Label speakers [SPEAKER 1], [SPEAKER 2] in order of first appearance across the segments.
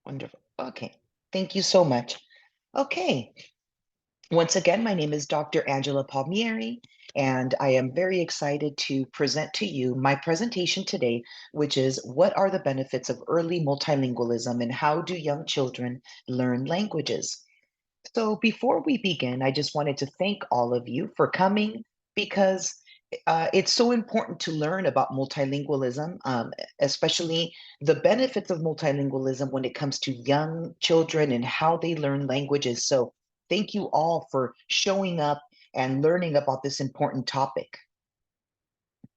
[SPEAKER 1] Wonderful. Okay. Thank you so much. Okay. Once again, my name is Dr. Angela Palmieri, and I am very excited to present to you my presentation today, which is what are the benefits of early multilingualism and how do young children learn languages? So before we begin, I just wanted to thank all of you for coming because it's so important to learn about multilingualism, especially the benefits of multilingualism when it comes to young children and how they learn languages. So thank you all for showing up and learning about this important topic.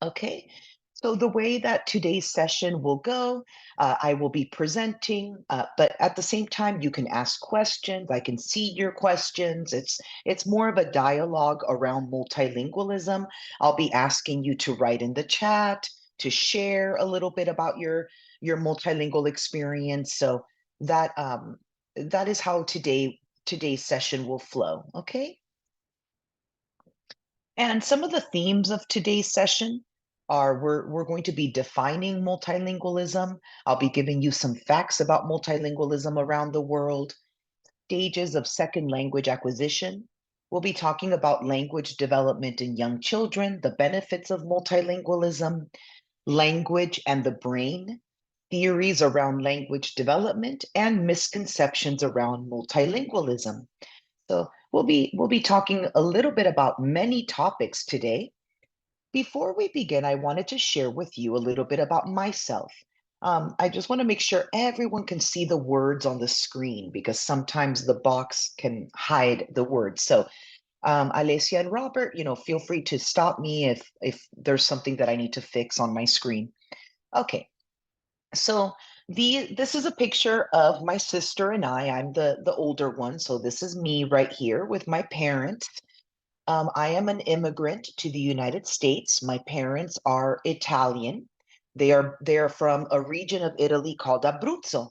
[SPEAKER 1] Okay, so the way that today's session will go, I will be presenting, but at the same time, you can ask questions. I can see your questions. It's more of a dialogue around multilingualism. I'll be asking you to write in the chat, to share a little bit about your multilingual experience. So that is how today's session will flow. Okay. And some of the themes of today's session are we're going to be defining multilingualism. I'll be giving you some facts about multilingualism around the world, stages of second language acquisition. We'll be talking about language development in young children, the benefits of multilingualism, language and the brain, theories around language development, and misconceptions around multilingualism. So we'll be talking a little bit about many topics today. Before we begin, I wanted to share with you a little bit about myself. I just want to make sure everyone can see the words on the screen because sometimes the box can hide the words. So, Alessia and Robert, feel free to stop me if there's something that I need to fix on my screen. Okay, so this is a picture of my sister and I. I'm the older one, so this is me right here with my parents. I am an immigrant to the United States. My parents are Italian. They are from a region of Italy called Abruzzo.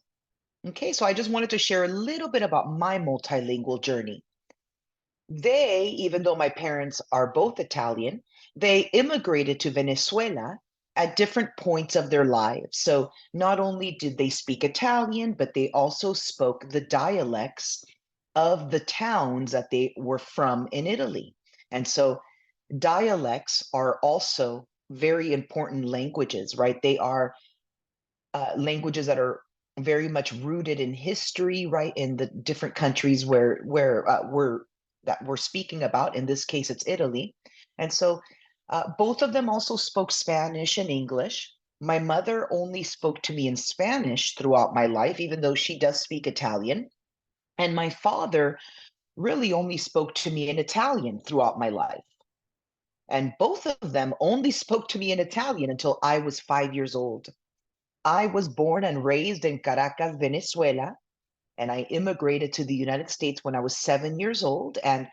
[SPEAKER 1] Okay, so I just wanted to share a little bit about my multilingual journey. Even though my parents are both Italian, they immigrated to Venezuela at different points of their lives. So not only did they speak Italian, but they also spoke the dialects of the towns that they were from in Italy. And so dialects are also very important languages, right? They are languages that are very much rooted in history, right? In the different countries we're speaking about. In this case, it's Italy, and so both of them also spoke Spanish and English. My mother only spoke to me in Spanish throughout my life, even though she does speak Italian. And my father really only spoke to me in Italian throughout my life. And both of them only spoke to me in Italian until I was 5 years old. I was born and raised in Caracas, Venezuela, and I immigrated to the United States when I was 7 years old. And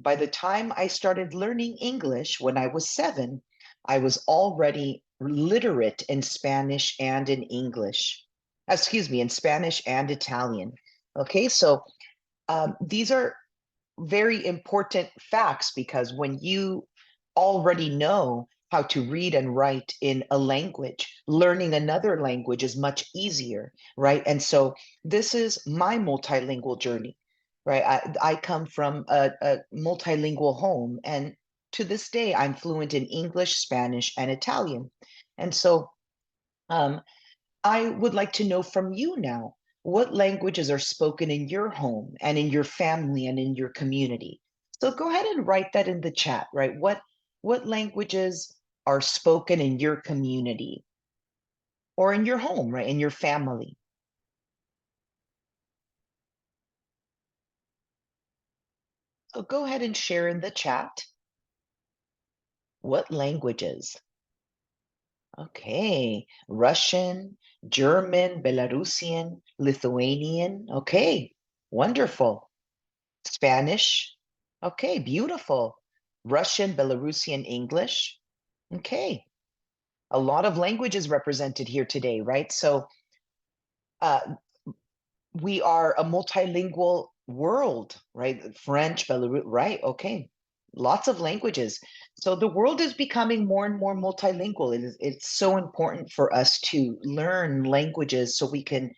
[SPEAKER 1] by the time I started learning English when I was seven, I was already literate in Spanish and in English. Excuse me, in Spanish and Italian. Okay, so these are very important facts because when you already know how to read and write in a language, learning another language is much easier, right? And so this is my multilingual journey, right? I come from a multilingual home, and to this day, I'm fluent in English, Spanish, and Italian. And so um, I would like to know from you now, what languages are spoken in your home and in your family and in your community? So go ahead and write that in the chat, right? What languages are spoken in your community or in your home, right? In your family. So go ahead and share in the chat what languages. Okay, Russian, German, Belarusian, Lithuanian. Okay, wonderful. Spanish. Okay, beautiful. Russian, Belarusian, English. Okay, a lot of languages represented here today, right? So uh, we are a multilingual world, right? French, Belarus, right? Okay, lots of languages. So the world is becoming more and more multilingual. It's so important for us to learn languages so we can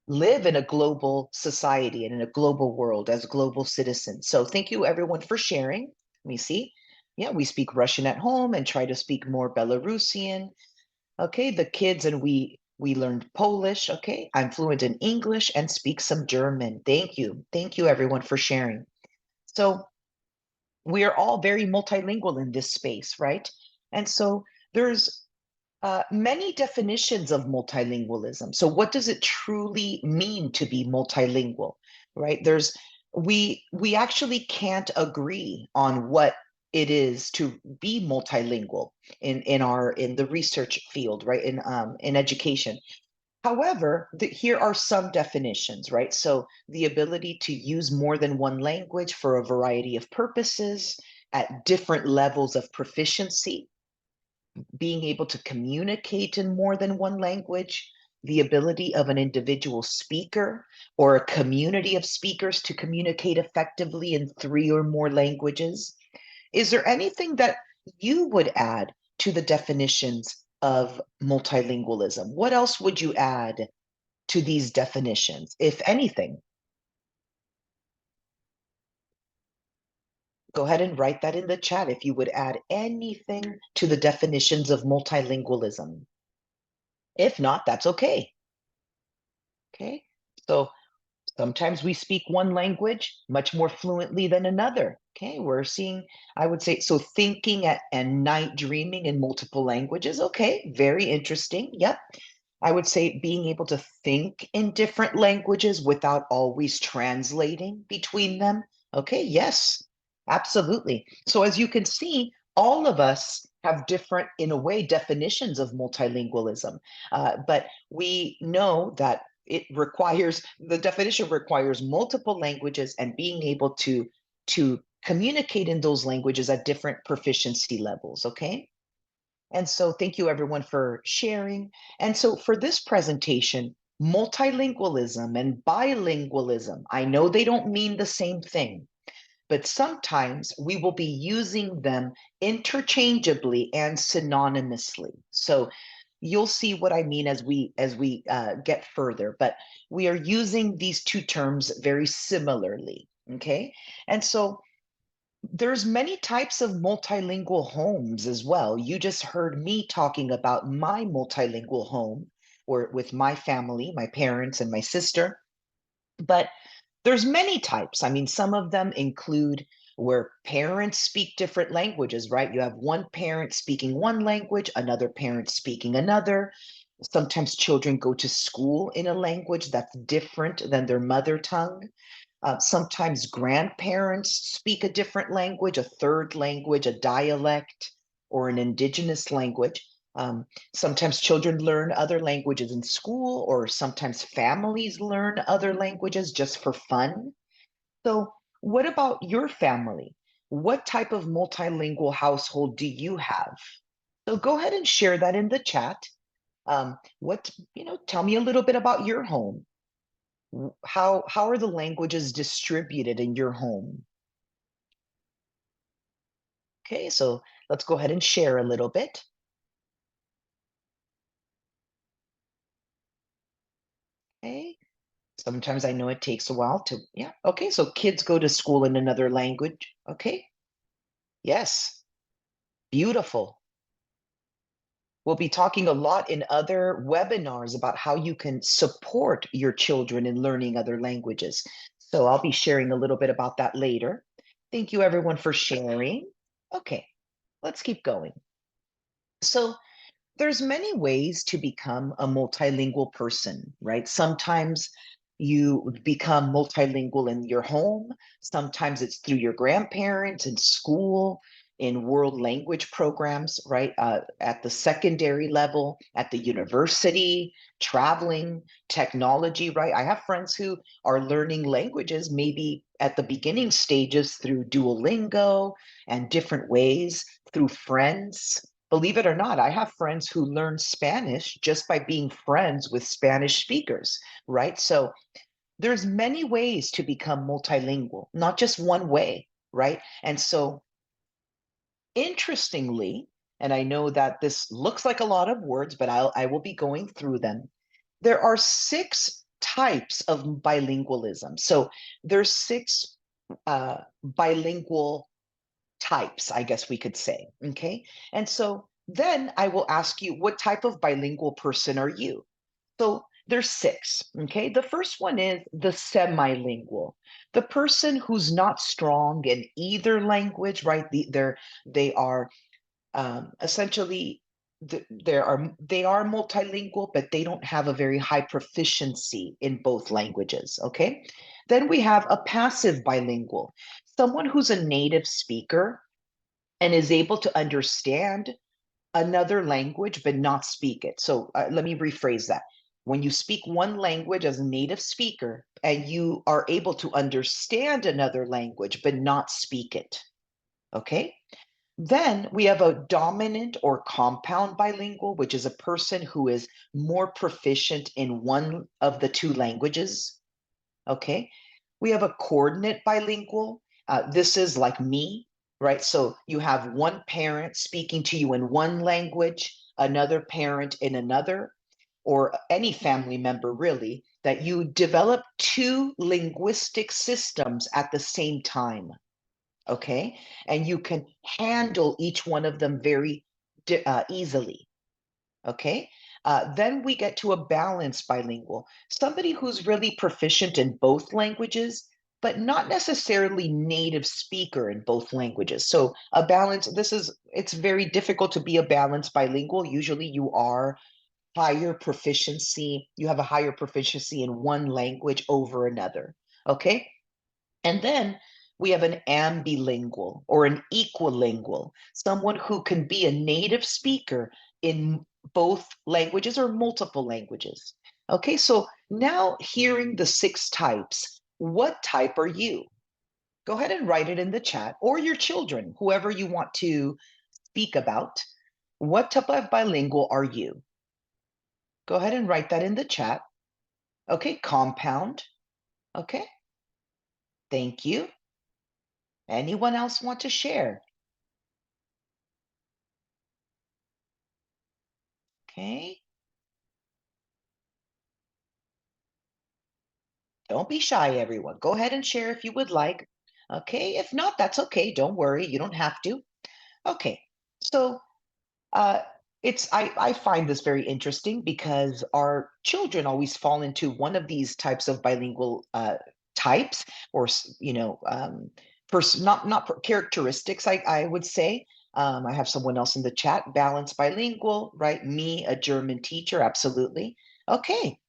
[SPEAKER 1] live in a global society and in a global world as global citizens. So thank you everyone for sharing. Let me see. Yeah, we speak Russian at home and try to speak more Belarusian. Okay, the kids and we learned Polish. Okay, I'm fluent in English and speak some German. Thank you. Thank you everyone for sharing. So we are all very multilingual in this space, right? And so there's many definitions of multilingualism. So what does it truly mean to be multilingual, right? We actually can't agree on what it is to be multilingual in the research field, right? In education. However, here are some definitions, right? So the ability to use more than one language for a variety of purposes at different levels of proficiency, being able to communicate in more than one language, the ability of an individual speaker or a community of speakers to communicate effectively in three or more languages. Is there anything that you would add to the definitions of multilingualism? What else would you add to these definitions, if anything? Go ahead and write that in the chat if you would add anything to the definitions of multilingualism. If not, that's okay. Okay. So sometimes we speak one language much more fluently than another. Okay. We're seeing, I would say, so thinking and night dreaming in multiple languages. Okay. Very interesting. Yep. I would say being able to think in different languages without always translating between them. Okay, yes, absolutely. So as you can see, all of us have different, in a way, definitions of multilingualism. But we know that the definition requires multiple languages and being able to communicate in those languages at different proficiency levels, okay? And so thank you everyone for sharing. And so for this presentation, multilingualism and bilingualism, I know they don't mean the same thing, but sometimes we will be using them interchangeably and synonymously. So you'll see what I mean as we get further, but we are using these two terms very similarly, okay? And so there's many types of multilingual homes as well. You just heard me talking about my multilingual home or with my family, my parents and my sister, but there's many types. I mean, some of them include where parents speak different languages, right? You have one parent speaking one language, another parent speaking another. Sometimes children go to school in a language that's different than their mother tongue. Sometimes grandparents speak a different language, a third language, a dialect, or an indigenous language. Sometimes children learn other languages in school, or sometimes families learn other languages just for fun. So, what about your family? What type of multilingual household do you have? So, go ahead and share that in the chat. Tell me a little bit about your home. How are the languages distributed in your home? Okay, so let's go ahead and share a little bit. Okay, sometimes I know it takes a while to, yeah. Okay, so kids go to school in another language. Okay, yes, beautiful. We'll be talking a lot in other webinars about how you can support your children in learning other languages. So I'll be sharing a little bit about that later. Thank you everyone for sharing. Okay, let's keep going. So there's many ways to become a multilingual person, right? Sometimes you become multilingual in your home. Sometimes it's through your grandparents in school, in world language programs, right? At the secondary level, at the university, traveling, technology, right? I have friends who are learning languages maybe at the beginning stages through Duolingo and different ways, through friends. Believe it or not, I have friends who learn Spanish just by being friends with Spanish speakers, right? So there's many ways to become multilingual, not just one way, right? And so interestingly, and I know that this looks like a lot of words, but I will be going through them. There are 6 types of bilingualism. So there's 6 bilingual types, I guess we could say, okay? And so then I will ask you, what type of bilingual person are you? So there's 6, okay? The first one is the semilingual, the person who's not strong in either language, right? They are essentially they are multilingual, but they don't have a very high proficiency in both languages, okay? Then we have a passive bilingual, someone who's a native speaker and is able to understand another language but not speak it. So let me rephrase that. When you speak one language as a native speaker and you are able to understand another language but not speak it, okay? Then we have a dominant or compound bilingual, which is a person who is more proficient in one of the 2 languages, okay? We have a coordinate bilingual. This is like me, right? So you have one parent speaking to you in one language, another parent in another, or any family member really, that you develop 2 linguistic systems at the same time, okay? And you can handle each one of them very easily, okay? Then we get to a balanced bilingual, somebody who's really proficient in both languages, but not necessarily native speaker in both languages. So a balance, it's very difficult to be a balanced bilingual. Usually you are higher proficiency, you have a higher proficiency in one language over another, okay? And then we have an ambilingual or an equilingual, someone who can be a native speaker in both languages or multiple languages. Okay, so now hearing the 6 types, what type are you? Go ahead and write it in the chat, or your children, whoever you want to speak about. What type of bilingual are you? Go ahead and write that in the chat. Okay, compound. Okay, thank you. Anyone else want to share? Okay. Don't be shy, everyone. Go ahead and share if you would like. Okay. If not, that's okay. Don't worry. You don't have to. Okay. So uh, I find this very interesting because our children always fall into one of these types of bilingual types, or characteristics. I would say. I have someone else in the chat. Balanced bilingual, right? Me, a German teacher, absolutely. Okay,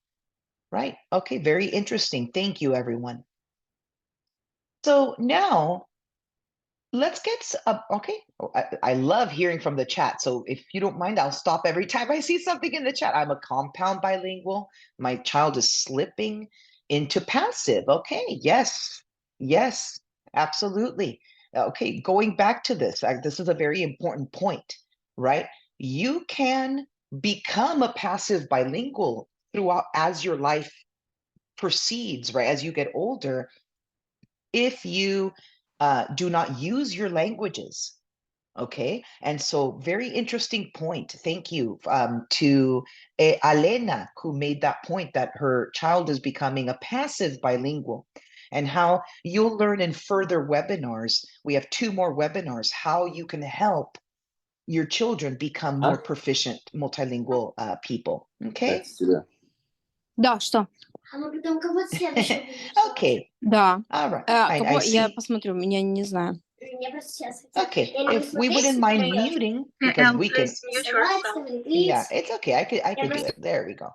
[SPEAKER 1] right. Okay, very interesting. Thank you, everyone. So now let's get okay. I love hearing from the chat. So if you don't mind, I'll stop every time I see something in the chat. I'm a compound bilingual. My child is slipping into passive. Okay, yes, yes, absolutely. Okay, going back to this, this is a very important point, right? You can become a passive bilingual throughout as your life proceeds, right? As you get older, if you do not use your languages. Okay, and so very interesting point. Thank you to Alena, who made that point that her child is becoming a passive bilingual, and how you'll learn in further webinars. We have 2 more webinars, how you can help your children become more proficient multilingual people. Okay?
[SPEAKER 2] Да, что?
[SPEAKER 1] Okay.
[SPEAKER 2] Да.
[SPEAKER 1] All right.
[SPEAKER 2] Кого?
[SPEAKER 1] I
[SPEAKER 2] Я
[SPEAKER 1] see.
[SPEAKER 2] посмотрю, меня не знаю.
[SPEAKER 1] Okay, if we wouldn't mind muting, because we can. Yeah, it's okay. I could do it. There we go.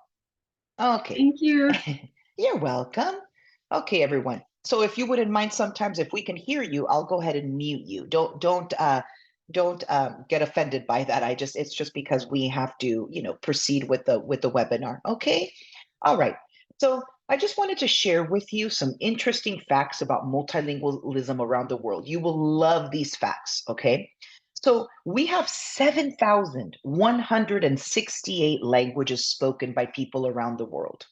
[SPEAKER 1] Okay.
[SPEAKER 3] Thank you.
[SPEAKER 1] You're welcome. Okay, everyone. So if you wouldn't mind, sometimes if we can hear you, I'll go ahead and mute you. Don't get offended by that. It's just because we have to, proceed with the webinar. Okay. All right. So I just wanted to share with you some interesting facts about multilingualism around the world. You will love these facts, okay? So we have 7,168 languages spoken by people around the world,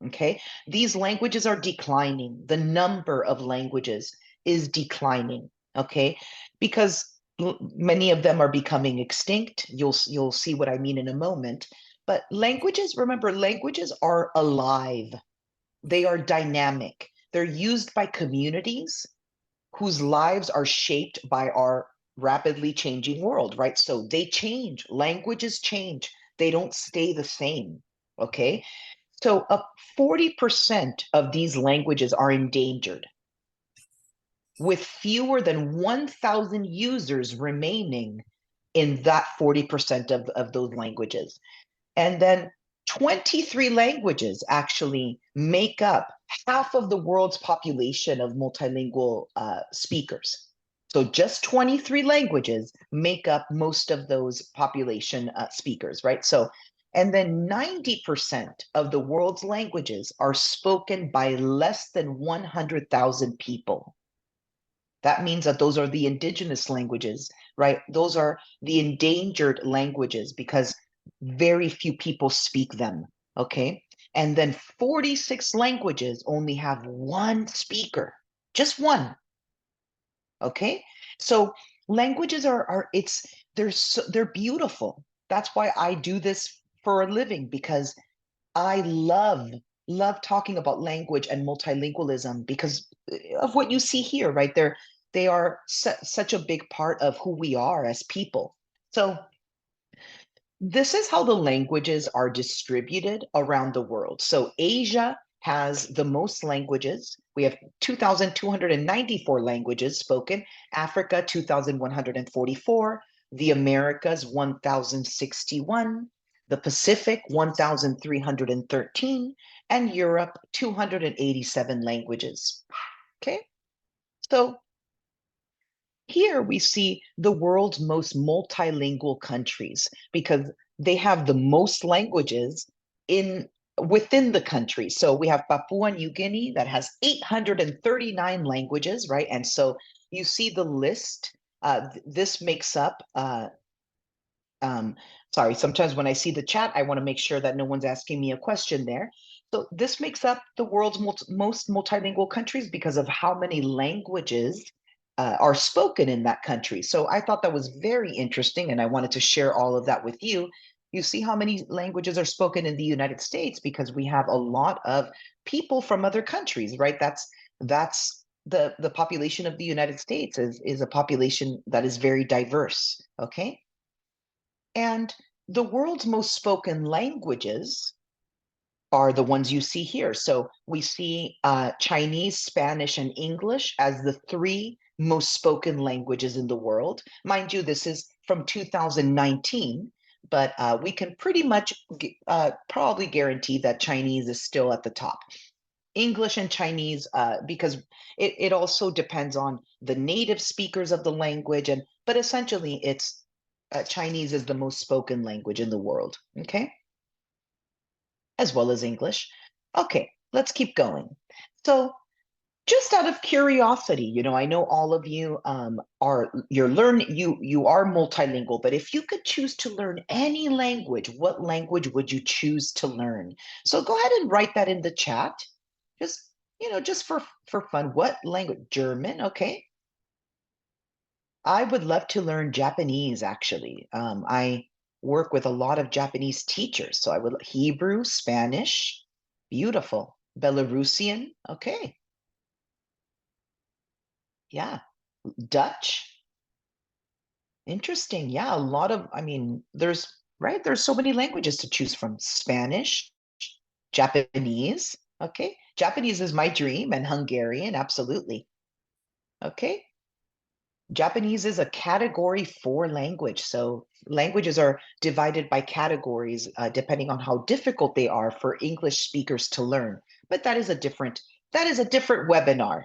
[SPEAKER 1] okay? These languages are declining. The number of languages is declining, okay? Because many of them are becoming extinct. You'll see what I mean in a moment. But languages, remember, languages are alive. They are dynamic. They're used by communities whose lives are shaped by our rapidly changing world, right? So they change, languages change, they don't stay the same, okay? So 40% of these languages are endangered, with fewer than 1,000 users remaining in that 40% of those languages. And then 23 languages actually make up half of the world's population of multilingual speakers. So just 23 languages make up most of those population speakers, right? So, and then 90% of the world's languages are spoken by less than 100,000 people. That means that those are the indigenous languages, right? Those are the endangered languages because very few people speak them, okay? And then 46 languages only have one speaker, just one, okay? So languages they're beautiful. That's why I do this for a living, because I love talking about language and multilingualism because of what you see here, right? They are such a big part of who we are as people. So this is how the languages are distributed around the world. So Asia has the most languages. We have 2,294 languages spoken. Africa, 2,144. The Americas, 1,061. The Pacific, 1,313. And Europe, 287 languages. Okay, so here we see the world's most multilingual countries because they have the most languages in within the country. So we have Papua New Guinea that has 839 languages, right? And so you see the list. This makes up um, sorry, sometimes when I see the chat, I want to make sure that no one's asking me a question there. So this makes up the world's most multilingual countries because of how many languages are spoken in that country. So I thought that was very interesting, and I wanted to share all of that with you. You see how many languages are spoken in the United States because we have a lot of people from other countries, right? That's the population of the United States is a population that is very diverse, okay? And the world's most spoken languages are the ones you see here. So we see Chinese, Spanish, and English as the three most spoken languages in the world. Mind you, this is from 2019, but we can pretty much probably guarantee that Chinese is still at the top. English and Chinese, because it also depends on the native speakers of the language, but essentially it's Chinese is the most spoken language in the world, okay? As well as English. Okay, let's keep going. So just out of curiosity, I know all of you you are multilingual, but if you could choose to learn any language, what language would you choose to learn? So go ahead and write that in the chat. Just, just for fun. What language? German, okay. I would love to learn Japanese, actually. I work with a lot of Japanese teachers, so I would Hebrew, Spanish, beautiful. Belarusian, okay. Yeah. Dutch, interesting. Yeah, a lot of, there's so many languages to choose from. Spanish, Japanese, okay. Japanese is my dream, and Hungarian, absolutely. Okay. Japanese is a category 4 language. So languages are divided by categories depending on how difficult they are for English speakers to learn. But that is a different webinar.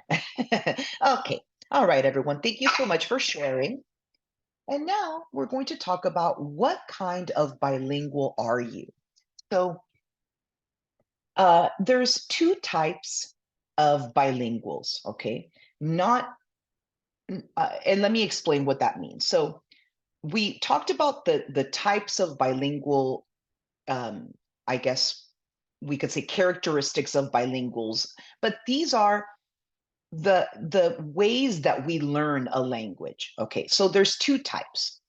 [SPEAKER 1] Okay. All right, everyone. Thank you so much for sharing. And now we're going to talk about what kind of bilingual are you? So there's two types of bilinguals, okay? Not and let me explain what that means. So we talked about the types of bilingual, I guess we could say characteristics of bilinguals, but these are the ways that we learn a language. Okay, so there's two types.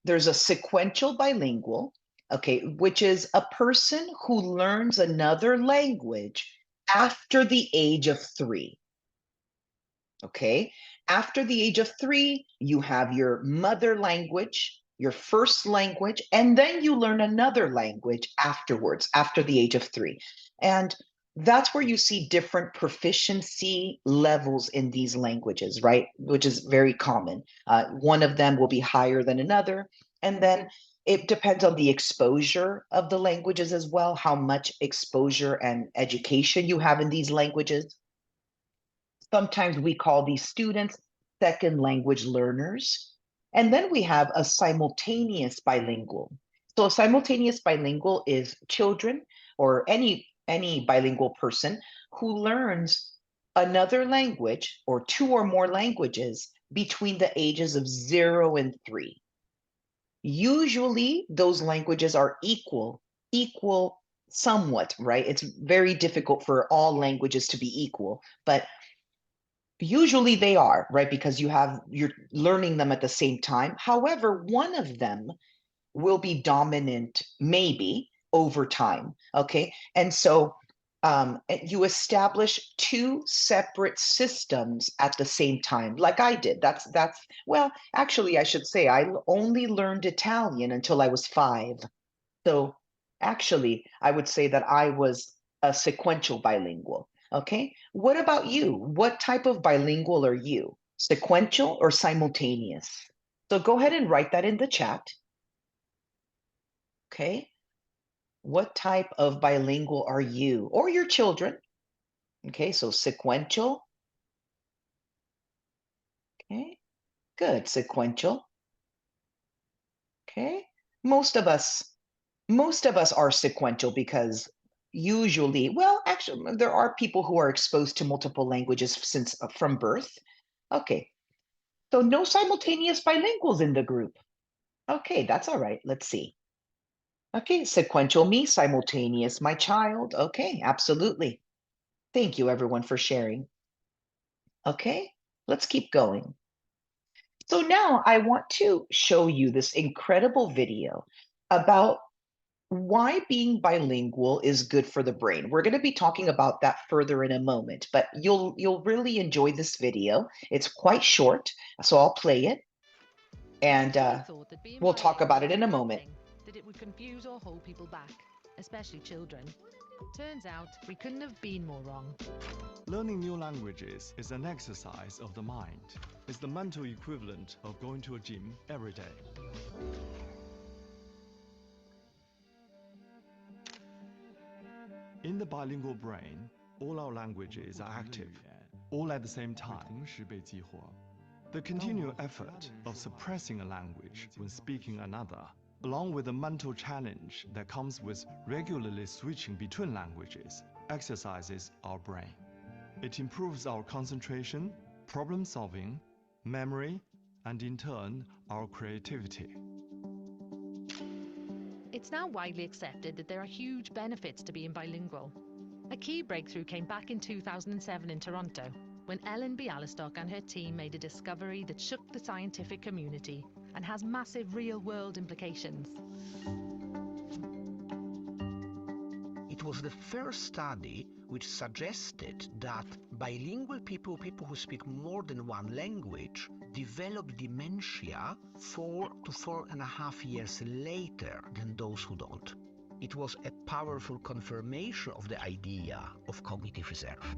[SPEAKER 1] There's a sequential bilingual, okay, which is a person who learns another language after the age of 3. Okay, after the age of 3, you have your mother language, your first language, and then you learn another language afterwards, after the age of 3. And that's where you see different proficiency levels in these languages, right? Which is very common. One of them will be higher than another. And then it depends on the exposure of the languages as well, how much exposure and education you have in these languages. Sometimes we call these students second language learners. And then we have a simultaneous bilingual. So a simultaneous bilingual is children or any bilingual person who learns another language or 2 or more languages between the ages of 0 and 3. Usually those languages are equal somewhat, right? It's very difficult for all languages to be equal, but usually they are, right? Because you're learning them at the same time. However, one of them will be dominant maybe over time, okay? And so you establish 2 separate systems at the same time, like I did. That's well, actually, I should say I only learned Italian until I was 5. So actually, I would say that I was a sequential bilingual. Okay. What about you? What type of bilingual are you? Sequential or simultaneous? So go ahead and write that in the chat. Okay. What type of bilingual are you or your children? Okay. So sequential. Okay. Good. Sequential. Okay. Most of us are sequential because usually, well, actually, there are people who are exposed to multiple languages since from birth. Okay, so no simultaneous bilinguals in the group. Okay, that's all right. Let's see. Okay, sequential me, simultaneous my child. Okay, absolutely. Thank you, everyone, for sharing. Okay, let's keep going. So now I want to show you this incredible video about why being bilingual is good for the brain. We're going to be talking about that further in a moment, but you'll really enjoy this video. It's quite short, so I'll play it and
[SPEAKER 3] Thought that being
[SPEAKER 1] we'll talk about it
[SPEAKER 3] bilingual
[SPEAKER 1] in a
[SPEAKER 3] was bad
[SPEAKER 1] moment.
[SPEAKER 3] thing, that it would confuse or hold people back, especially children. Turns out we couldn't have been more wrong.
[SPEAKER 4] Learning new languages is an exercise of the mind. It's the mental equivalent of going to a gym every day. In the bilingual brain, all our languages are active, all at the same time. The continual effort of suppressing a language when speaking another, along with the mental challenge that comes with regularly switching between languages, exercises our brain. It improves our concentration, problem solving, memory, and in turn, our creativity.
[SPEAKER 3] It's now widely accepted that there are huge benefits to being bilingual. A key breakthrough came back in 2007 in Toronto, when Ellen Bialystok and her team made a discovery that shook the scientific community and has massive real-world implications.
[SPEAKER 5] It was the first study which suggested that bilingual people who speak more than one language, develop dementia 4 to 4.5 years later than those who don't. It was a powerful confirmation of the idea of cognitive reserve.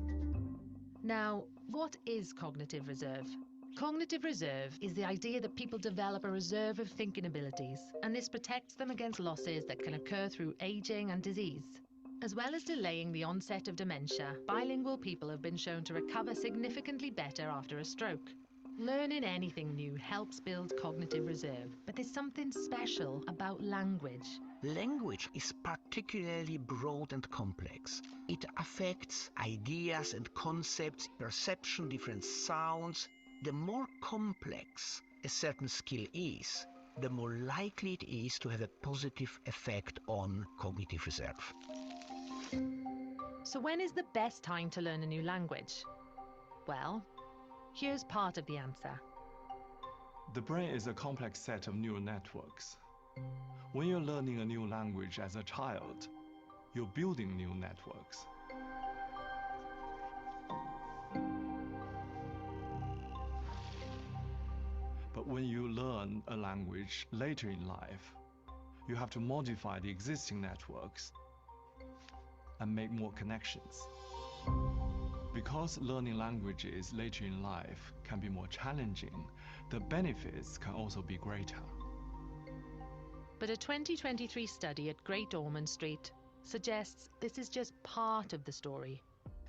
[SPEAKER 3] Now, what is cognitive reserve? Cognitive reserve is the idea that people develop a reserve of thinking abilities, and this protects them against losses that can occur through aging and disease. As well as delaying the onset of dementia, bilingual people have been shown to recover significantly better after a stroke. Learning anything new helps build cognitive reserve, but there's something special about language.
[SPEAKER 5] Language is particularly broad and complex. It affects ideas and concepts, perception, different sounds. The more complex a certain skill is, the more likely it is to have a positive effect on cognitive reserve.
[SPEAKER 3] So when is the best time to learn a new language? Well, here's part of the answer.
[SPEAKER 4] The brain is a complex set of neural networks. When you're learning a new language as a child, you're building new networks. when you learn a language later in life, you have to modify the existing networks and make more connections. Because learning languages later in life can be more challenging, the benefits can also be greater.
[SPEAKER 3] But a 2023 study at Great Ormond Street suggests this is just part of the story.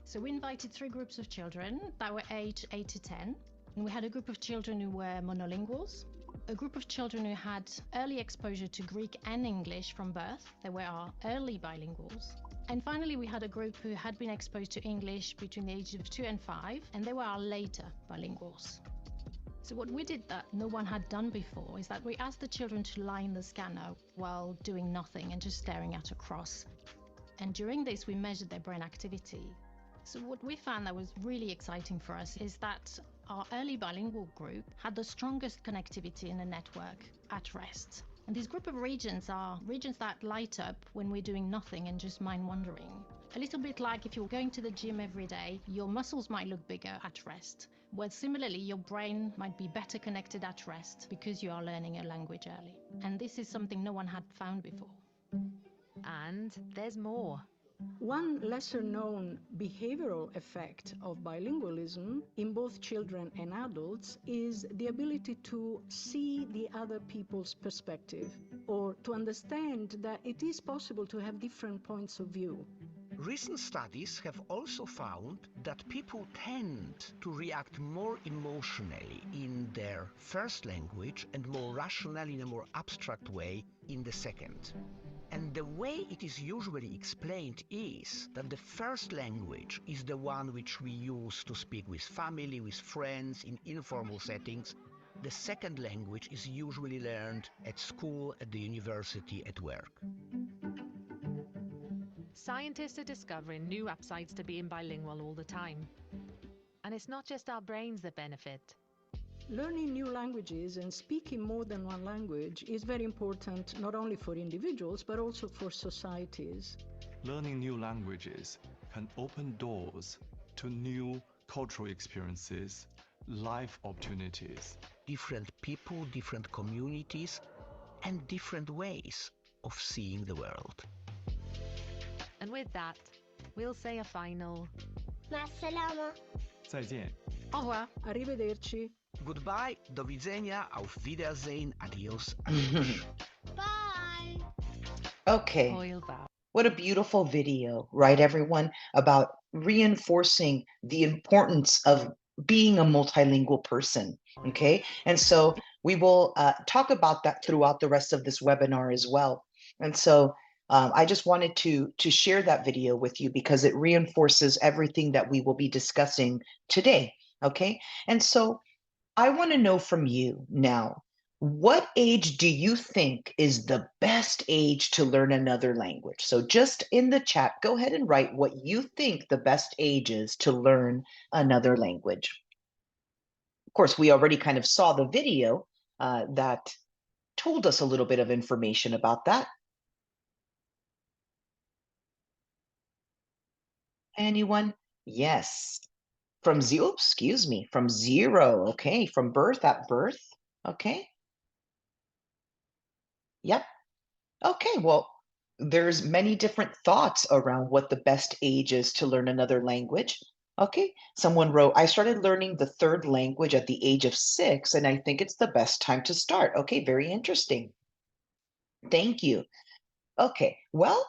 [SPEAKER 6] So we invited 3 groups of children that were aged 8 to 10. And we had a group of children who were monolinguals, a group of children who had early exposure to Greek and English from birth. They were our early bilinguals. And finally, we had a group who had been exposed to English between the ages of 2 and 5, and they were our later bilinguals. So what we did that no one had done before is that we asked the children to lie in the scanner while doing nothing and just staring at a cross. And during this, we measured their brain activity. So what we found that was really exciting for us is that our early bilingual group had the strongest connectivity in the network at rest. And this group of regions are regions that light up when we're doing nothing and just mind wandering. A little bit like if you're going to the gym every day, your muscles might look bigger at rest. Well, similarly, your brain might be better connected at rest because you are learning a language early. And this is something no one had found before.
[SPEAKER 3] And there's more.
[SPEAKER 7] One lesser-known behavioral effect of bilingualism in both children and adults is the ability to see the other people's perspective, or to understand that it is possible to have different points of view.
[SPEAKER 5] Recent studies have also found that people tend to react more emotionally in their first language and more rationally in a more abstract way in the second. And the way it is usually explained is that the first language is the one which we use to speak with family, with friends, in informal settings. The second language is usually learned at school, at the university, at work.
[SPEAKER 3] Scientists are discovering new upsides to being bilingual all the time. And it's not just our brains that benefit.
[SPEAKER 7] Learning new languages and speaking more than one language is very important not only for individuals but also for societies.
[SPEAKER 4] Learning new languages can open doors to new cultural experiences, life opportunities.
[SPEAKER 5] Different people, different communities, and different ways of seeing the world.
[SPEAKER 3] And with that, we'll say a final
[SPEAKER 8] Ma'assalama.
[SPEAKER 4] 再见.
[SPEAKER 6] Au revoir.
[SPEAKER 7] Arrivederci.
[SPEAKER 5] Goodbye, do widzenia, auf Wiedersehen, adios, adios.
[SPEAKER 8] Bye.
[SPEAKER 1] Okay.
[SPEAKER 3] oil vow.
[SPEAKER 1] What a beautiful video, right, everyone, about reinforcing the importance of being a multilingual person, okay? And so we will talk about that throughout the rest of this webinar as well. And so I just wanted to share that video with you because it reinforces everything that we will be discussing today, okay? And so I want to know from you now, what age do you think is the best age to learn another language? So just in the chat, go ahead and write what you think the best age is to learn another language. Of course, we already kind of saw the video that told us a little bit of information about that. Anyone? Yes. From zero, excuse me, from 0. Okay, from birth, at birth. Okay. Yep. Okay, well, there's many different thoughts around what the best age is to learn another language. Okay, someone wrote, I started learning the 3rd language at the age of 6, and I think it's the best time to start. Okay, very interesting. Thank you. Okay, well,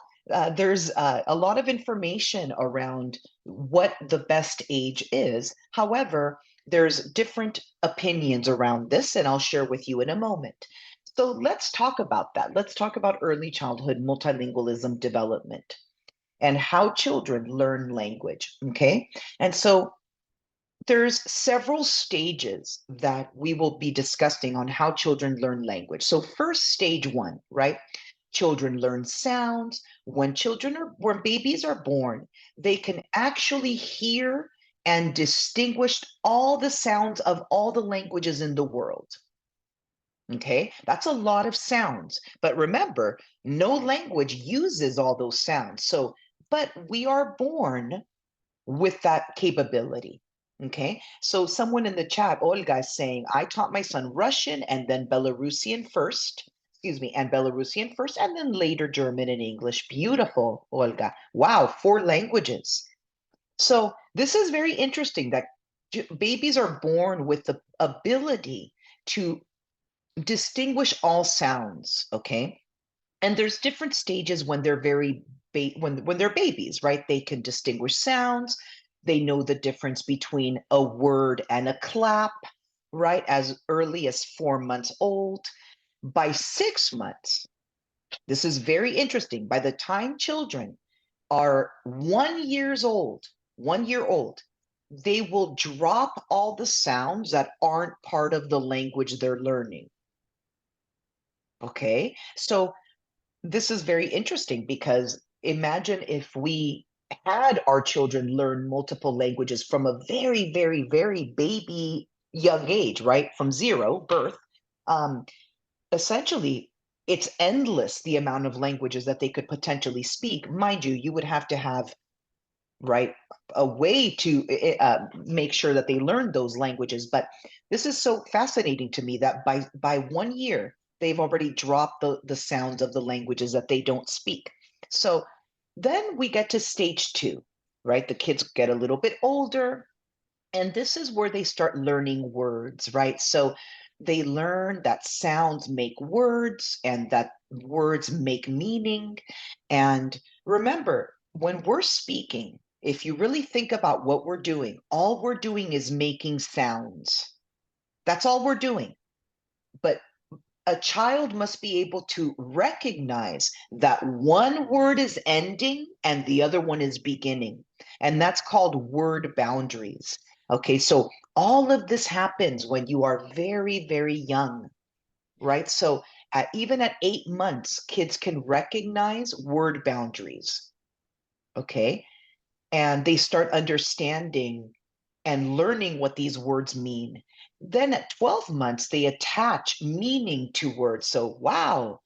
[SPEAKER 1] there's a lot of information around what the best age is. However, there's different opinions around this, and I'll share with you in a moment. So let's talk about that. Let's talk about early childhood multilingualism development and how children learn language, okay? And so there's several stages that we will be discussing on how children learn language. So first, stage 1, right? Children learn sounds. When babies are born, they can actually hear and distinguish all the sounds of all the languages in the world. Okay, that's a lot of sounds. But remember, no language uses all those sounds. But we are born with that capability. Okay, so someone in the chat, Olga, is saying, I taught my son Russian and then Belarusian first, and then later German and English. Beautiful, Olga. Wow, 4 languages. So this is very interesting that babies are born with the ability to distinguish all sounds, okay? And there's different stages when they're when they're babies, right? They can distinguish sounds. They know the difference between a word and a clap, right? As early as 4 months old. By 6 months, this is very interesting. By the time children are 1 year old, they will drop all the sounds that aren't part of the language they're learning. Okay, so this is very interesting because imagine if we had our children learn multiple languages from a very, very, very baby young age, right? From 0 birth. Essentially, it's endless the amount of languages that they could potentially speak. Mind you, you would have to have, right, a way to make sure that they learn those languages. But this is so fascinating to me that by 1 year, they've already dropped the sounds of the languages that they don't speak. So then we get to stage 2, right? The kids get a little bit older, and this is where they start learning words, right? So they learn that sounds make words and that words make meaning. And remember, when we're speaking, if you really think about what we're doing, all we're doing is making sounds. That's all we're doing. But a child must be able to recognize that one word is ending and the other one is beginning. And that's called word boundaries. Okay, so all of this happens when you are very, very young, right? So even at 8 months, kids can recognize word boundaries. Okay, and they start understanding and learning what these words mean. Then at 12 months, they attach meaning to words. So, wow,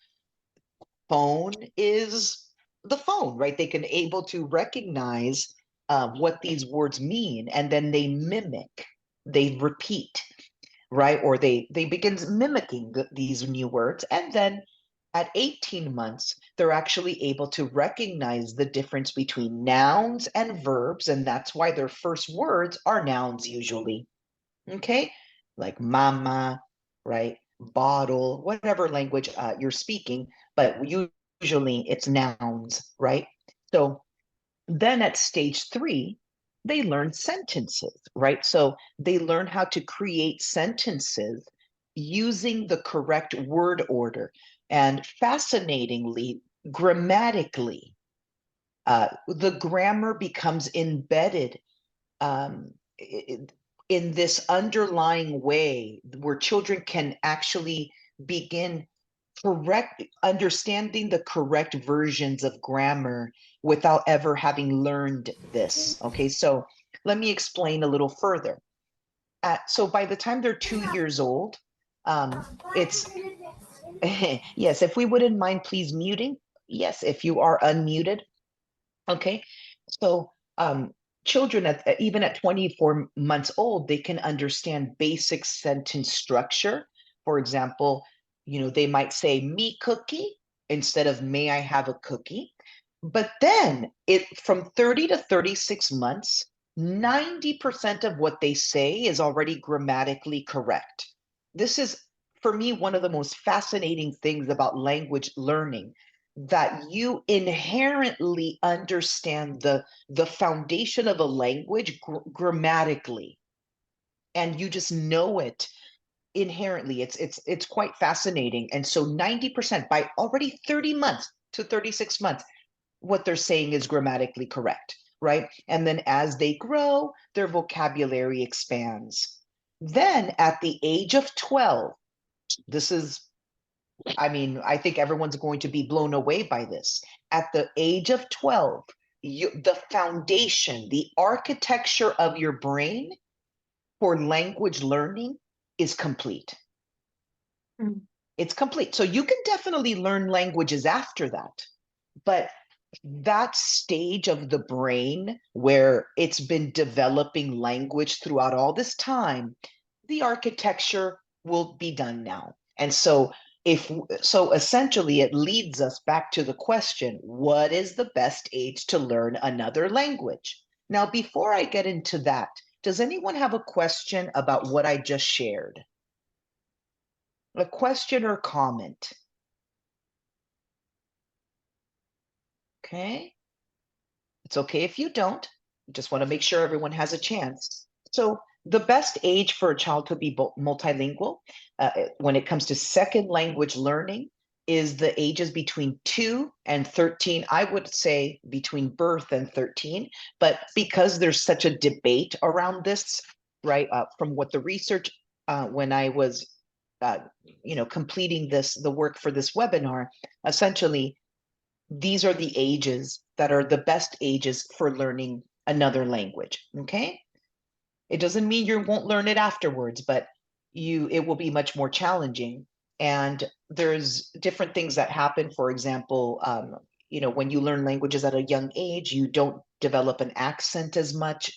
[SPEAKER 1] phone is the phone, right? They can able to recognize what these words mean, and then they mimic, they repeat, right? Or they begin mimicking these new words, and then at 18 months, they're actually able to recognize the difference between nouns and verbs, and that's why their first words are nouns usually, okay? Like mama, right? Bottle, whatever language you're speaking, but usually it's nouns, right? So then at stage 3, they learn sentences, right? So they learn how to create sentences using the correct word order. And fascinatingly, grammatically, the grammar becomes embedded um, in this underlying way where children can actually begin understanding the correct versions of grammar without ever having learned this. Okay, so let me explain a little further. So by the time they're 2 years old, it's yes, if we wouldn't mind please muting. Yes, if you are unmuted. Okay, so children even at 24 months old, they can understand basic sentence structure. For example, they might say me cookie instead of may I have a cookie. But then from 30 to 36 months, 90% of what they say is already grammatically correct. This is, for me, one of the most fascinating things about language learning, that you inherently understand the foundation of a language grammatically, and you just know it inherently. It's quite fascinating. And so 90% by already 30 months to 36 months, what they're saying is grammatically correct, right? And then as they grow, their vocabulary expands. Then at the age of 12, this is, I think everyone's going to be blown away by this. At the age of 12, the foundation, the architecture of your brain for language learning is complete. It's complete. So you can definitely learn languages after that, but that stage of the brain where it's been developing language throughout all this time, the architecture will be done now. And so essentially it leads us back to the question, what is the best age to learn another language? Now, before I get into that, does anyone have a question about what I just shared? A question or comment? Okay. It's okay if you don't. Just want to make sure everyone has a chance. So the best age for a child to be multilingual when it comes to second language learning is the ages between 2 and 13. I would say between birth and 13, but because there's such a debate around this, right, from what the research, when I was, completing the work for this webinar, essentially, these are the ages that are the best ages for learning another language, okay? It doesn't mean you won't learn it afterwards, but it will be much more challenging. And there's different things that happen. For example, when you learn languages at a young age, you don't develop an accent as much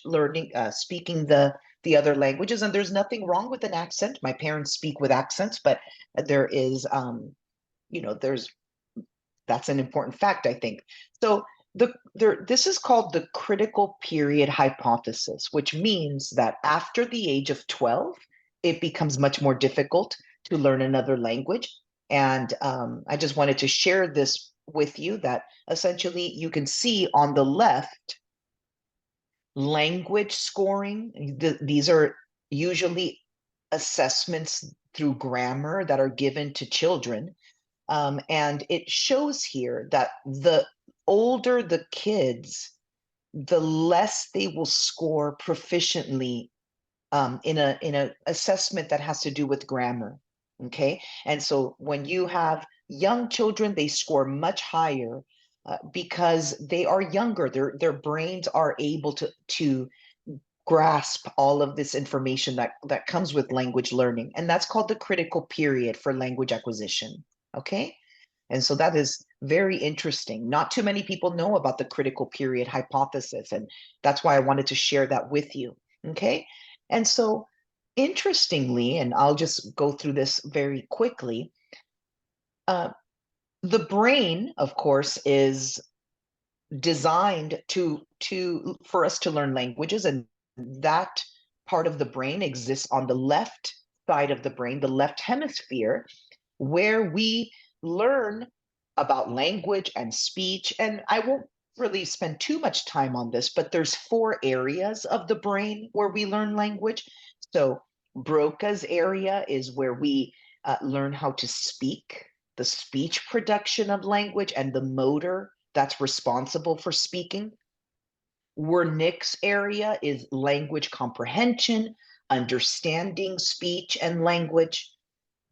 [SPEAKER 1] speaking the other languages. And there's nothing wrong with an accent. My parents speak with accents, but there is, that's an important fact, I think. So this is called the critical period hypothesis, which means that after the age of 12, it becomes much more difficult to learn another language. And I just wanted to share this with you that essentially you can see on the left, language scoring. These are usually assessments through grammar that are given to children. And it shows here that the older the kids, the less they will score proficiently in a assessment that has to do with grammar. Okay, and so when you have young children, they score much higher because they are younger. Their brains are able to grasp all of this information that comes with language learning, and that's called the critical period for language acquisition. Okay. And so that is very interesting. Not too many people know about the critical period hypothesis. And that's why I wanted to share that with you. Okay. And so interestingly, and I'll just go through this very quickly, the brain, of course, is designed for us to learn languages. And that part of the brain exists on the left side of the brain, the left hemisphere, where we learn about language and speech. And I won't really spend too much time on this, but there's 4 areas of the brain where we learn language. So Broca's area is where we learn how to speak, the speech production of language and the motor that's responsible for speaking. Wernicke's area is language comprehension, understanding speech and language.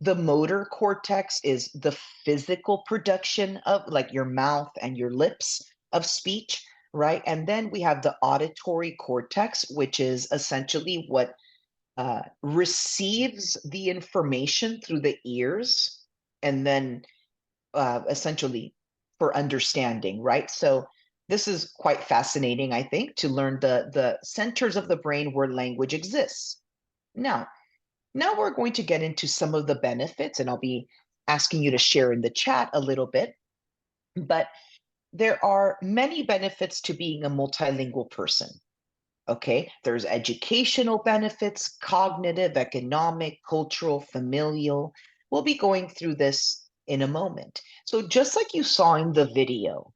[SPEAKER 1] The motor cortex is the physical production of like your mouth and your lips of speech, right? And then we have the auditory cortex, which is essentially what receives the information through the ears and then essentially for understanding, right? So this is quite fascinating, I think, to learn the centers of the brain where language exists. Now we're going to get into some of the benefits, and I'll be asking you to share in the chat a little bit. But there are many benefits to being a multilingual person. Okay, there's educational benefits, cognitive, economic, cultural, familial. We'll be going through this in a moment. So just like you saw in the video,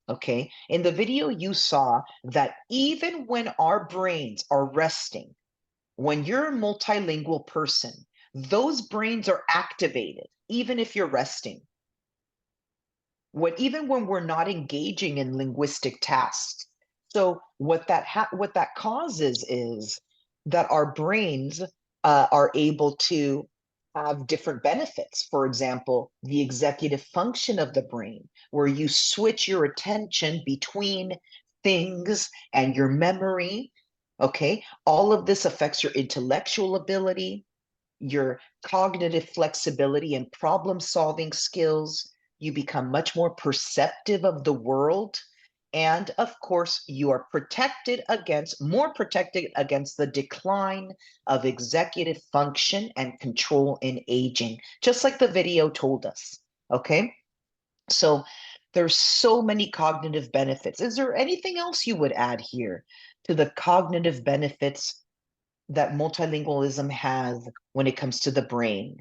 [SPEAKER 1] okay, in the video you saw that even when our brains are resting, when you're a multilingual person, those brains are activated, even if you're resting. Even when we're not engaging in linguistic tasks. So what that causes is that our brains are able to have different benefits. For example, the executive function of the brain, where you switch your attention between things and your memory. Okay, all of this affects your intellectual ability, your cognitive flexibility and problem-solving skills, you become much more perceptive of the world, and of course, you are more protected against the decline of executive function and control in aging, just like the video told us, okay? So there's so many cognitive benefits. Is there anything else you would add here to the cognitive benefits that multilingualism has when it comes to the brain?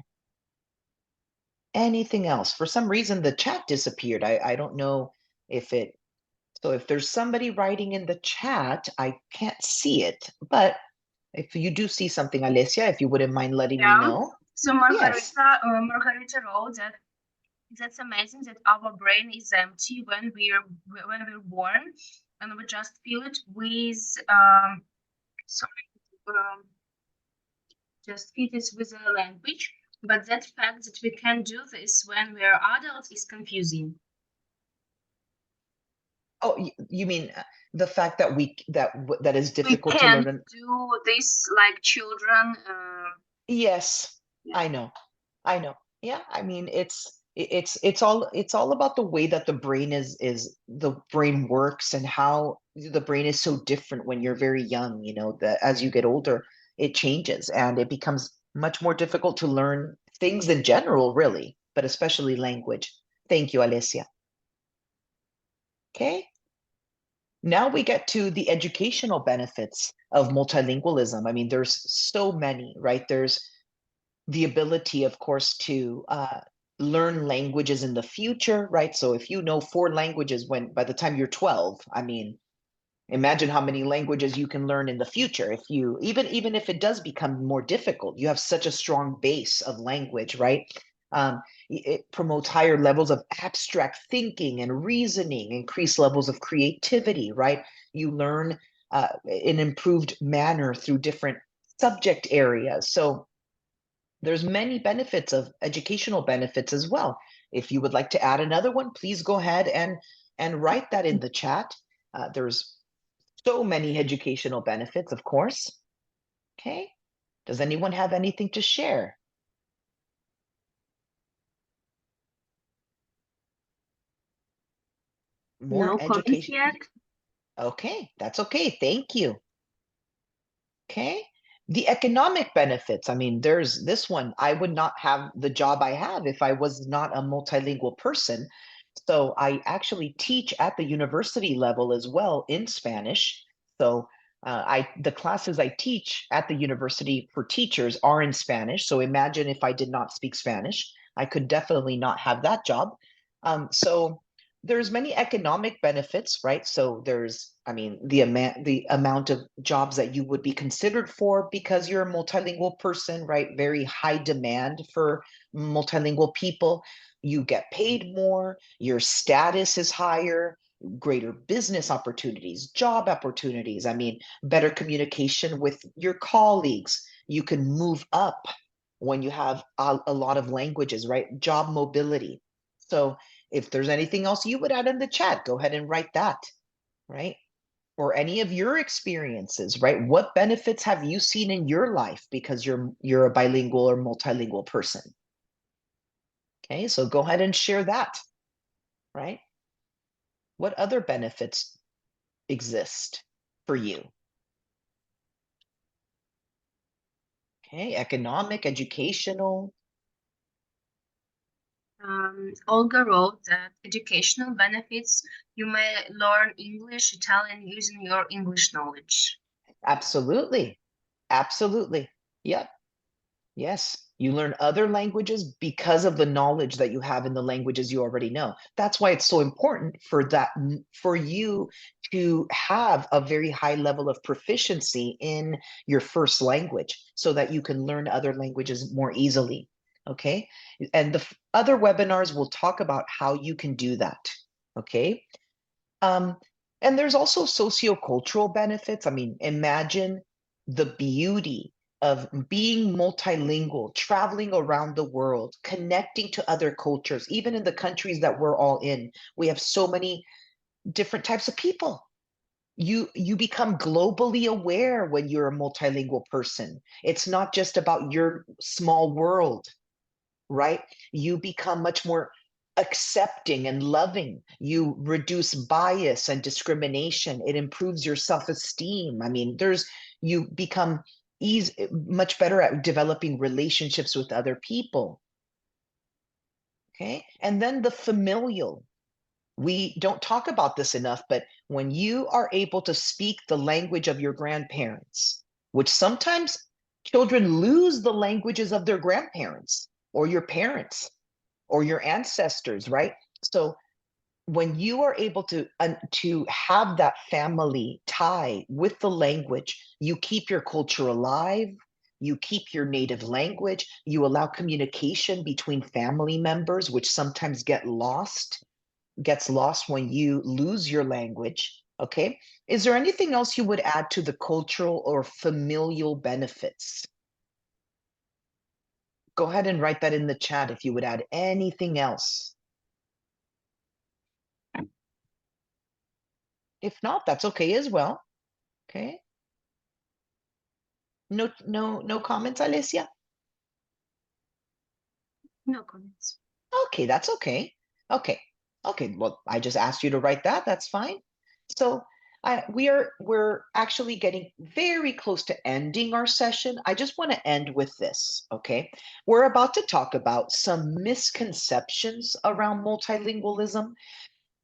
[SPEAKER 1] Anything else? For some reason, the chat disappeared. I don't know if it, so if there's somebody writing in the chat, I can't see it. But if you do see something, Alessia, if you wouldn't mind letting me know.
[SPEAKER 9] So
[SPEAKER 1] Yes.
[SPEAKER 9] Margarita wrote that that's amazing that our brain is empty when we're born, and we just fill it with just feed it with a language. But that fact that we can do this when we are adults is confusing.
[SPEAKER 1] Oh, you mean the fact that that is difficult
[SPEAKER 9] we
[SPEAKER 1] to
[SPEAKER 9] can't
[SPEAKER 1] learn?
[SPEAKER 9] do this like children.
[SPEAKER 1] Yes,
[SPEAKER 9] Yeah.
[SPEAKER 1] I know. Yeah, I mean, it's all about the way that the brain works, and how the brain is so different when you're very young, you know, that as you get older, it changes and it becomes much more difficult to learn things in general, really, but especially language. Thank you, Alessia. Okay. Now we get to the educational benefits of multilingualism. I mean, there's so many, right? There's the ability, of course, to learn languages in the future, right? So if you know 4 languages by the time you're 12, I mean, imagine how many languages you can learn in the future. If you even if it does become more difficult, you have such a strong base of language, right? It promotes higher levels of abstract thinking and reasoning, increased levels of creativity, right? You learn in improved manner through different subject areas. So there's many benefits of educational benefits as well. If you would like to add another one, please go ahead and write that in the chat. There's so many educational benefits, of course. Okay. Does anyone have anything to share? More
[SPEAKER 9] No comments
[SPEAKER 1] education.
[SPEAKER 9] yet.
[SPEAKER 1] Okay, that's okay. Thank you. Okay. The economic benefits. I mean, there's this one. I would not have the job I have if I was not a multilingual person. So I actually teach at the university level as well in Spanish. So the classes I teach at the university for teachers are in Spanish. So imagine if I did not speak Spanish, I could definitely not have that job. So there's many economic benefits, right? So there's, I mean, the amount of jobs that you would be considered for because you're a multilingual person, right? Very high demand for multilingual people. You get paid more, your status is higher, greater business opportunities, job opportunities. I mean, better communication with your colleagues. You can move up when you have a lot of languages, right? Job mobility. So if there's anything else you would add in the chat, go ahead and write that, right? Or any of your experiences, right? What benefits have you seen in your life because you're a bilingual or multilingual person? Okay, so go ahead and share that, right? What other benefits exist for you? Okay, economic, educational.
[SPEAKER 9] Olga wrote that educational benefits, you may learn English, Italian using your English knowledge.
[SPEAKER 1] Absolutely. Absolutely. Yep. Yes. You learn other languages because of the knowledge that you have in the languages you already know. That's why it's so important for you to have a very high level of proficiency in your first language so that you can learn other languages more easily. Okay. And the other webinars will talk about how you can do that. Okay. And there's also sociocultural benefits. I mean, imagine the beauty of being multilingual, traveling around the world, connecting to other cultures, even in the countries that we're all in. We have so many different types of people. You become globally aware when you're a multilingual person. It's not just about your small world, right? You become much more accepting and loving. You reduce bias and discrimination. It improves your self-esteem. I mean, you become much better at developing relationships with other people. Okay. And then the familial. We don't talk about this enough, but when you are able to speak the language of your grandparents, which sometimes children lose the languages of their grandparents or your parents or your ancestors, right? So when you are able to have that family tie with the language, you keep your culture alive, you keep your native language, you allow communication between family members, which sometimes gets lost when you lose your language. Okay. Is there anything else you would add to the cultural or familial benefits? Go ahead and write that in the chat if you would add anything else. If not, that's okay as well. Okay. No comments, Alessia?
[SPEAKER 9] No comments.
[SPEAKER 1] Okay, that's okay. Okay. Well, I just asked you to write that. That's fine. So we're actually getting very close to ending our session. I just want to end with this, okay? We're about to talk about some misconceptions around multilingualism.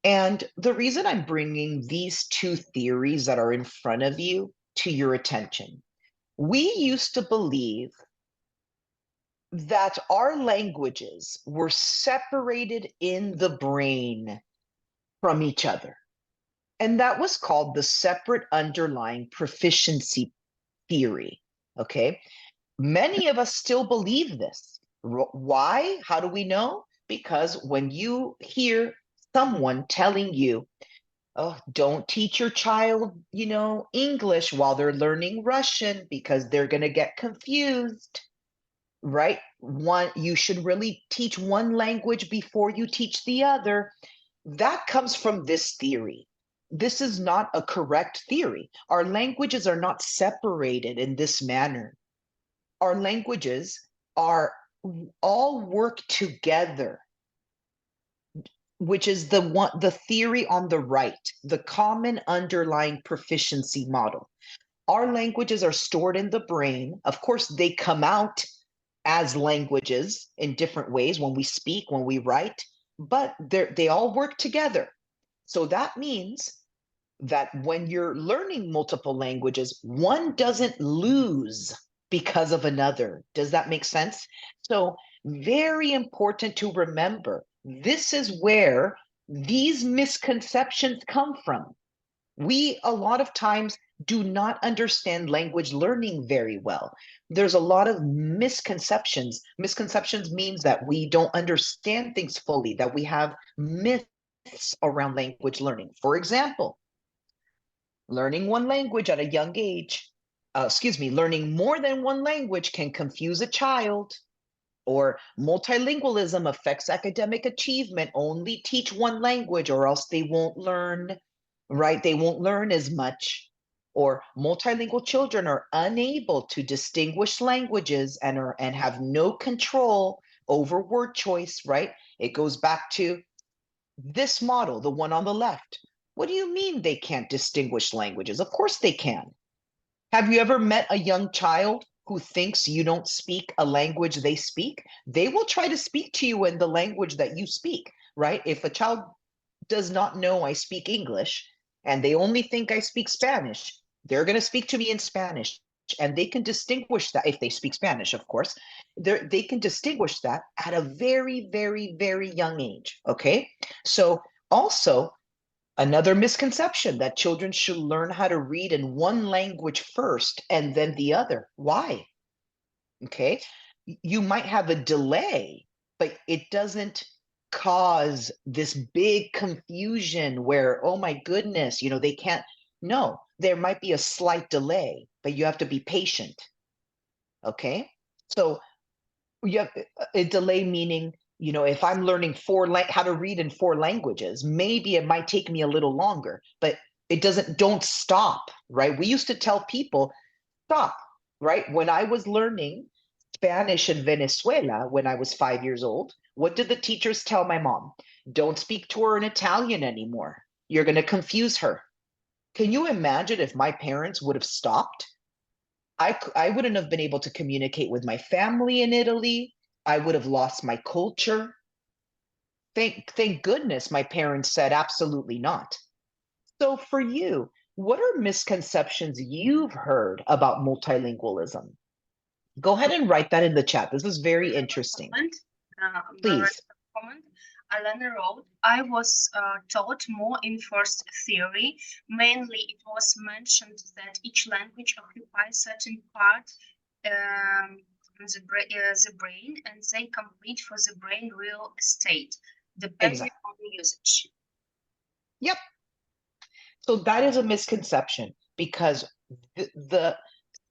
[SPEAKER 1] And the reason I'm bringing these two theories that are in front of you to your attention, we used to believe that our languages were separated in the brain from each other. And that was called the separate underlying proficiency theory. Okay. Many of us still believe this. Why? How do we know? Because when you hear someone telling you, oh, don't teach your child, English while they're learning Russian because they're going to get confused, right? You should really teach one language before you teach the other. That comes from this theory. This is not a correct theory. Our languages are not separated in this manner. Our languages are all work together, which is the theory on the right, the common underlying proficiency model. Our languages are stored in the brain. Of course, they come out as languages in different ways when we speak, when we write, but they all work together. So that means that when you're learning multiple languages, one doesn't lose because of another. Does that make sense? So very important to remember, this is where these misconceptions come from. We, a lot of times, do not understand language learning very well. There's a lot of misconceptions. Misconceptions means that we don't understand things fully, that we have myths around language learning. For example, learning one language at a young age, learning more than one language can confuse a child, or multilingualism affects academic achievement. Only teach one language or else they won't learn, right? They won't learn as much. Or multilingual children are unable to distinguish languages and have no control over word choice, right? It goes back to this model, the one on the left. What do you mean they can't distinguish languages? Of course they can. Have you ever met a young child who thinks you don't speak a language they speak? They will try to speak to you in the language that you speak, right? If a child does not know I speak English and they only think I speak Spanish, they're going to speak to me in Spanish. And they can distinguish that, if they speak Spanish, of course, they can distinguish that at a very, very, very young age. Okay. So also, another misconception that children should learn how to read in one language first and then the other. Why? Okay. You might have a delay, but it doesn't cause this big confusion where, oh my goodness, they can't. No, there might be a slight delay, but you have to be patient. Okay. So you have a delay, meaning, if I'm learning how to read in 4 languages, maybe it might take me a little longer, but don't stop, right? We used to tell people, stop, right? When I was learning Spanish in Venezuela, when I was 5 years old, What did the teachers tell my mom? Don't speak to her in Italian anymore. You're going to confuse her. Can you imagine if my parents would have stopped? I wouldn't have been able to communicate with my family in Italy. I would have lost my culture. Thank goodness my parents said absolutely not. So for you, what are misconceptions you've heard about multilingualism? Go ahead and write that in the chat. This is very interesting. Please.
[SPEAKER 9] Comment. Alana wrote, I was taught more in first theory. Mainly it was mentioned that each language occupies certain part the brain and they complete for the brain real estate, depending on the usage.
[SPEAKER 1] Yep. So that is a misconception because the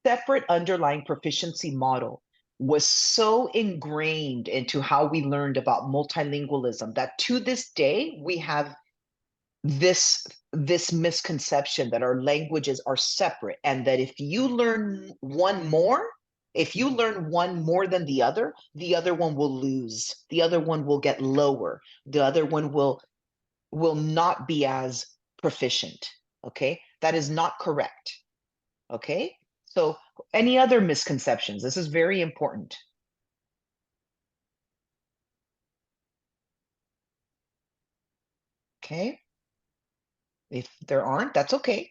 [SPEAKER 1] separate underlying proficiency model was so ingrained into how we learned about multilingualism that to this day we have this misconception that our languages are separate and that if you learn one more than the other one will lose, the other one will get lower, the other one will not be as proficient. Okay, that is not correct. Okay, so any other misconceptions? This is very important. Okay, if there aren't, that's okay.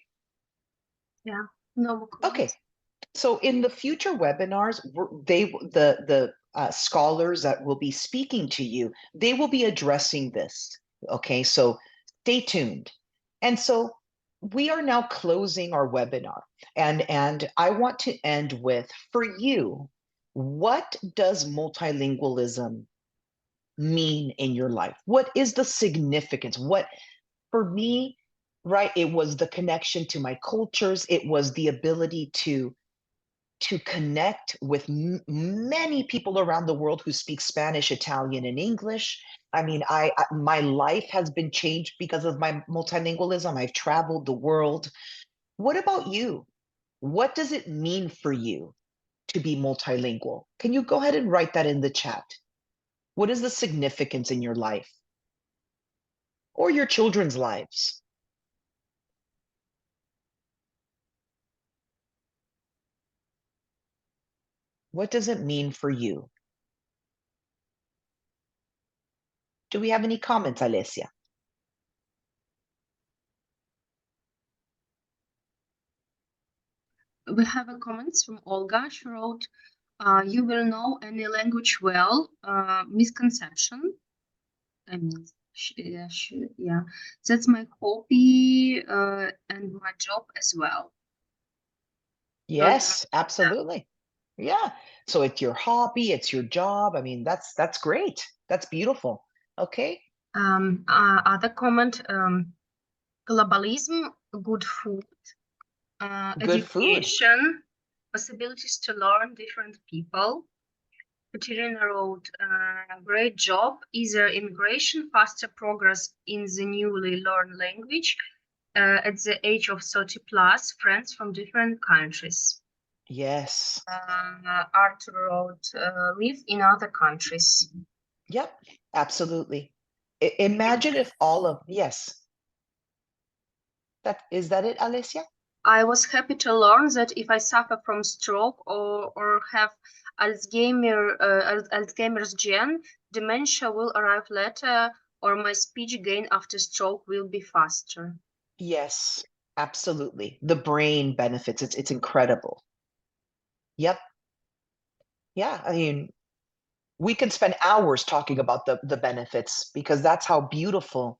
[SPEAKER 9] Yeah, no.
[SPEAKER 1] Okay, so in the future webinars, the scholars that will be speaking to you, they will be addressing this. Okay, so stay tuned. And so we are now closing our webinar, and I want to end with, for you, what does multilingualism mean in your life? What is the significance? What, for me, right, it was the connection to my cultures. It was the ability to connect with many people around the world who speak Spanish, Italian, and English. I mean, my life has been changed because of my multilingualism. I've traveled the world. What about you? What does it mean for you to be multilingual? Can you go ahead and write that in the chat? What is the significance in your life or your children's lives? What does it mean for you? Do we have any comments, Alessia?
[SPEAKER 9] We have a comments from Olga. She wrote, you will know any language well, misconception. I mean, yeah, that's my hobby and my job as well.
[SPEAKER 1] Yes, absolutely. Yeah. So it's your hobby, it's your job. I mean, that's great. That's beautiful. Okay.
[SPEAKER 9] Other comment, globalism, good food,
[SPEAKER 1] Good food.
[SPEAKER 9] education, possibilities to learn different people. Katerina wrote, great job, either immigration, faster progress in the newly learned language, at the age of 30 plus, friends from different countries.
[SPEAKER 1] Yes.
[SPEAKER 9] Arthur wrote, live in other countries.
[SPEAKER 1] Yep, absolutely. Imagine if all of, yes. Is that it, Alessia?
[SPEAKER 9] I was happy to learn that if I suffer from stroke or have Alzheimer's gene, dementia will arrive later, or my speech gain after stroke will be faster.
[SPEAKER 1] Yes, absolutely. The brain benefits, it's incredible. Yep. Yeah, I mean, we can spend hours talking about the benefits because that's how beautiful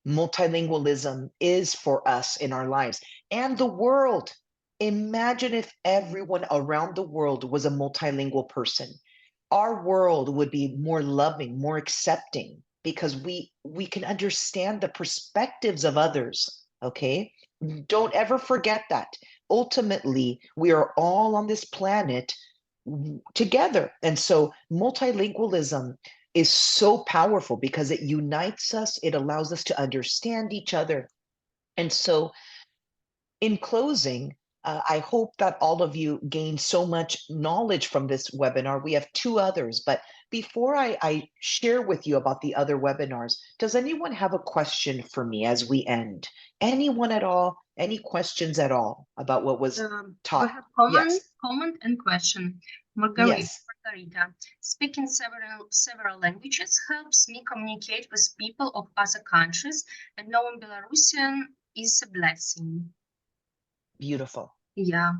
[SPEAKER 1] multilingualism is for us in our lives and the world. Imagine if everyone around the world was a multilingual person. Our world would be more loving, more accepting, because we can understand the perspectives of others. Okay, don't ever forget that. Ultimately, we are all on this planet together, and so multilingualism is so powerful because it unites us, it allows us to understand each other. And so in closing, I hope that all of you gained so much knowledge from this webinar. We have 2 others, but before I share with you about the other webinars, does anyone have a question for me as we end? Anyone at all? Any questions at all about what was
[SPEAKER 9] We
[SPEAKER 1] taught?
[SPEAKER 9] have
[SPEAKER 1] Yes.
[SPEAKER 9] comment and question.
[SPEAKER 1] Yes.
[SPEAKER 9] Margarita, speaking several languages helps me communicate with people of other countries, and knowing Belarusian is a blessing.
[SPEAKER 1] Beautiful.
[SPEAKER 9] Yeah.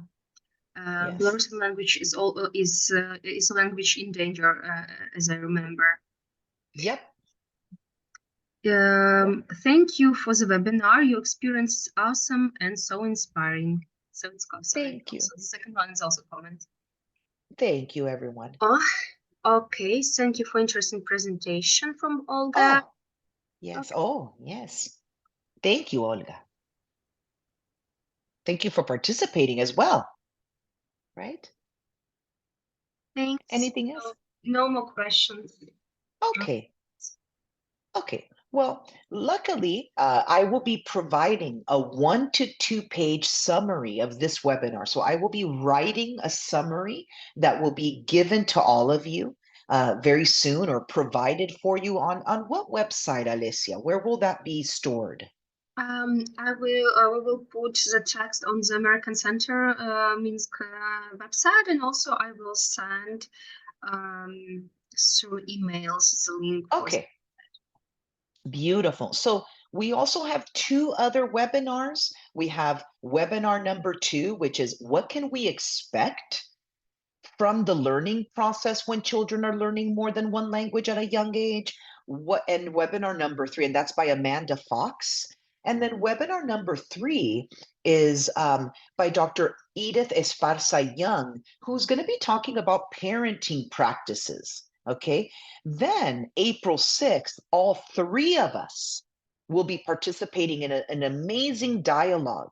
[SPEAKER 1] Yes.
[SPEAKER 9] Belarusian language is a language in danger, as I remember.
[SPEAKER 1] Yep.
[SPEAKER 9] Thank you for the webinar. Your experience is awesome and so inspiring. So it's
[SPEAKER 1] Thank you.
[SPEAKER 9] So the second one is also comment.
[SPEAKER 1] Thank you, everyone.
[SPEAKER 9] Oh, okay. Thank you for interesting presentation from Olga.
[SPEAKER 1] Oh, yes. Oh, yes. Thank you, Olga. Thank you for participating as well. Right?
[SPEAKER 9] Thanks.
[SPEAKER 1] Anything else?
[SPEAKER 9] No more questions.
[SPEAKER 1] Okay. Okay. Well, luckily, I will be providing a 1 to 2 page summary of this webinar. So I will be writing a summary that will be given to all of you very soon, or provided for you on what website, Alessia? Where will that be stored?
[SPEAKER 9] We will put the text on the American Center Minsk website, and also I will send through emails the link.
[SPEAKER 1] Okay. Beautiful. So we also have 2 other webinars. We have webinar number 2, which is what can we expect from the learning process when children are learning more than 1 language at a young age? And webinar number 3, and that's by Amanda Fox. And then webinar number 3 is by Dr. Edith Esparza Young, who's going to be talking about parenting practices. Okay. Then April 6th, all 3 of us will be participating in an amazing dialogue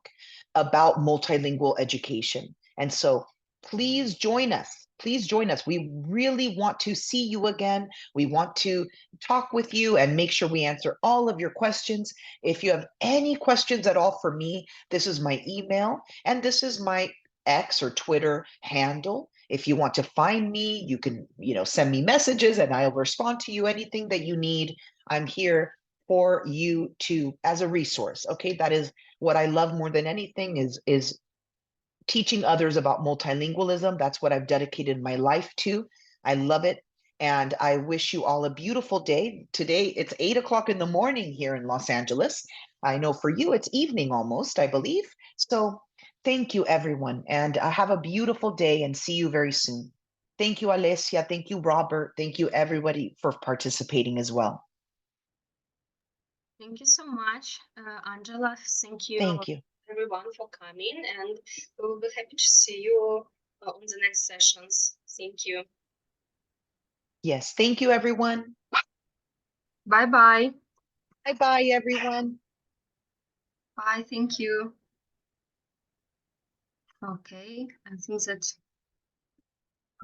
[SPEAKER 1] about multilingual education. And so please join us. Please join us. We really want to see you again. We want to talk with you and make sure we answer all of your questions. If you have any questions at all for me, this is my email and this is my X or Twitter handle. If you want to find me, you can, send me messages and I'll respond to you. Anything that you need, I'm here for you as a resource. Okay, that is what I love more than anything is teaching others about multilingualism. That's what I've dedicated my life to. I love it. And I wish you all a beautiful day. Today, it's 8 o'clock in the morning here in Los Angeles. I know for you, it's evening almost, I believe. So thank you, everyone. And have a beautiful day and see you very soon. Thank you, Alessia. Thank you, Robert. Thank you, everybody, for participating as well.
[SPEAKER 9] Thank you so much, Angela. Thank you.
[SPEAKER 1] Thank you.
[SPEAKER 9] Everyone for coming, and we will be happy to see you on the next sessions. Thank you.
[SPEAKER 1] Yes, thank you, everyone.
[SPEAKER 9] Bye-bye.
[SPEAKER 1] Bye-bye, everyone.
[SPEAKER 9] Bye, thank you. Okay, I think that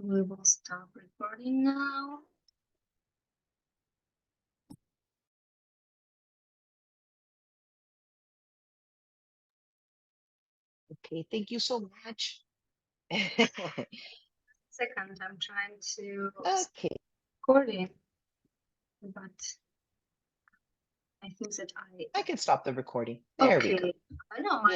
[SPEAKER 9] we will stop recording now.
[SPEAKER 1] Okay, thank you so much.
[SPEAKER 9] Second, I'm trying to
[SPEAKER 1] Okay.
[SPEAKER 9] record it, but I think that
[SPEAKER 1] I can stop the recording. There we go.
[SPEAKER 9] I know my